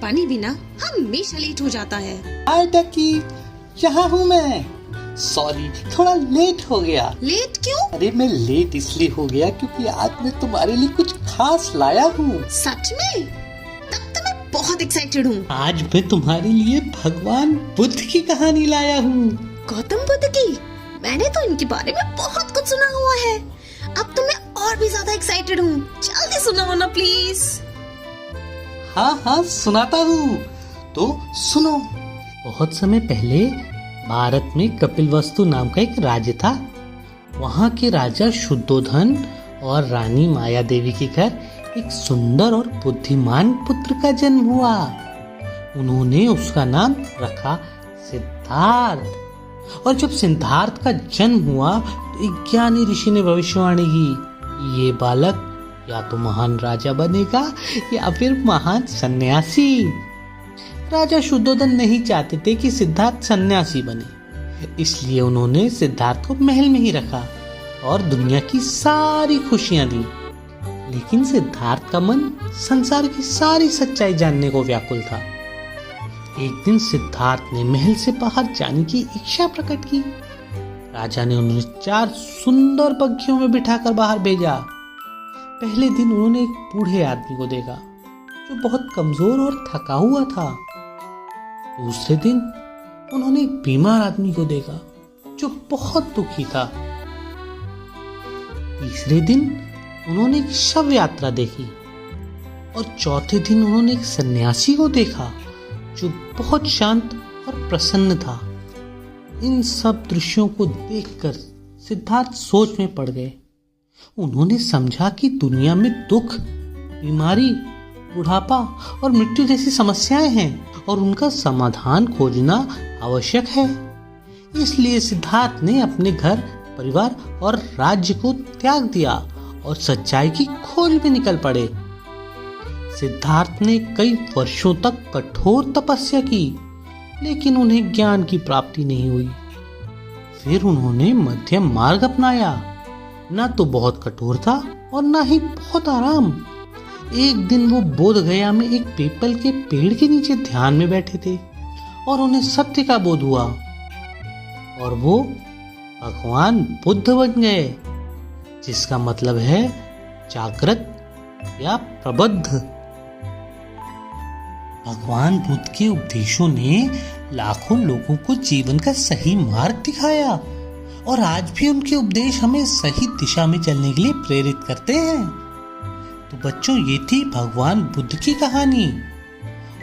पानी बिना हमेशा लेट हो जाता है। हाय डकी, यहाँ हूँ मैं। सॉरी, थोड़ा लेट हो गया। लेट क्यों? अरे मैं लेट इसलिए हो गया क्योंकि आज मैं तुम्हारे लिए कुछ खास लाया हूँ। सच में? तब तो मैं बहुत एक्साइटेड हूँ। आज मैं तुम्हारे लिए भगवान बुद्ध की कहानी लाया हूँ। गौतम बुद्ध की? मैंने तो इनके बारे में बहुत कुछ सुना हुआ है। अब तो मैं और भी ज्यादा एक्साइटेड हूँ। जल्दी सुनाओ ना प्लीज। हाँ सुनाता हूँ, तो सुनो। बहुत समय पहले भारत में कपिलवस्तु नाम का एक राज्य था। वहाँ के राजा शुद्धोधन और रानी माया देवी के घर एक सुंदर और बुद्धिमान पुत्र का जन्म हुआ। उन्होंने उसका नाम रखा सिद्धार्थ। और जब सिद्धार्थ का जन्म हुआ तो एक ज्ञानी ऋषि ने भविष्यवाणी की, ये बालक या तो महान राजा बनेगा या फिर महान सन्यासी। राजा शुद्धोधन नहीं चाहते थे कि सिद्धार्थ सन्यासी बने, इसलिए उन्होंने सिद्धार्थ को महल में ही रखा और दुनिया की सारी खुशियां दी। लेकिन सिद्धार्थ का मन संसार की सारी सच्चाई जानने को व्याकुल था। एक दिन सिद्धार्थ ने महल से बाहर जाने की इच्छा प्रकट की। राजा ने उन्हें 4 सुंदर पक्षियों में बिठाकर बाहर भेजा। पहले दिन उन्होंने एक बूढ़े आदमी को देखा जो बहुत कमजोर और थका हुआ था। दूसरे दिन उन्होंने एक बीमार आदमी को देखा जो बहुत दुखी था। तीसरे दिन उन्होंने एक शव यात्रा देखी और चौथे दिन उन्होंने एक सन्यासी को देखा जो बहुत शांत और प्रसन्न था। इन सब दृश्यों को देखकर सिद्धार्थ सोच में पड़ गए। उन्होंने समझा कि दुनिया में दुख, बीमारी, बुढ़ापा और मृत्यु जैसी समस्याएं हैं और उनका समाधान खोजना आवश्यक है। इसलिए सिद्धार्थ ने अपने घर, परिवार और राज्य को त्याग दिया और सच्चाई की खोज में निकल पड़े। सिद्धार्थ ने कई वर्षों तक कठोर तपस्या की, लेकिन उन्हें ज्ञान की प्राप्ति नहीं हुई। फिर उन्होंने मध्यम मार्ग अपनाया, ना तो बहुत कठोर था और ना ही बहुत आराम। एक दिन वो बोध गया में एक पीपल के पेड़ के नीचे ध्यान में बैठे थे और उन्हें सत्य का बोध हुआ और वो भगवान बुद्ध बन गए, जिसका मतलब है जागृत या प्रबुद्ध। भगवान बुद्ध के उपदेशों ने लाखों लोगों को जीवन का सही मार्ग दिखाया और आज भी उनके उपदेश हमें सही दिशा में चलने के लिए प्रेरित करते हैं। तो बच्चों, ये थी भगवान बुद्ध की कहानी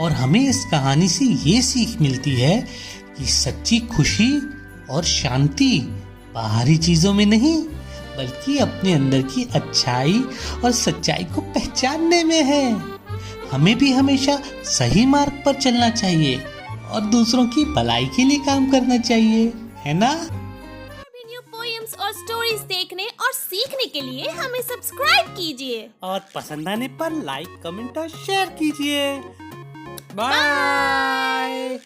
और हमें इस कहानी से ये सीख मिलती है कि सच्ची खुशी और शांति बाहरी चीजों में नहीं, बल्कि अपने अंदर की अच्छाई और सच्चाई को पहचानने में है। हमें भी हमेशा सही मार्ग पर चलना चाहिए और दूसरों की भलाई के लिए काम करना चाहिए, है ना? न्यू पोएम्स और स्टोरीज देखने और सीखने के लिए हमें सब्सक्राइब कीजिए और पसंद आने पर लाइक, कमेंट और शेयर कीजिए। बाय।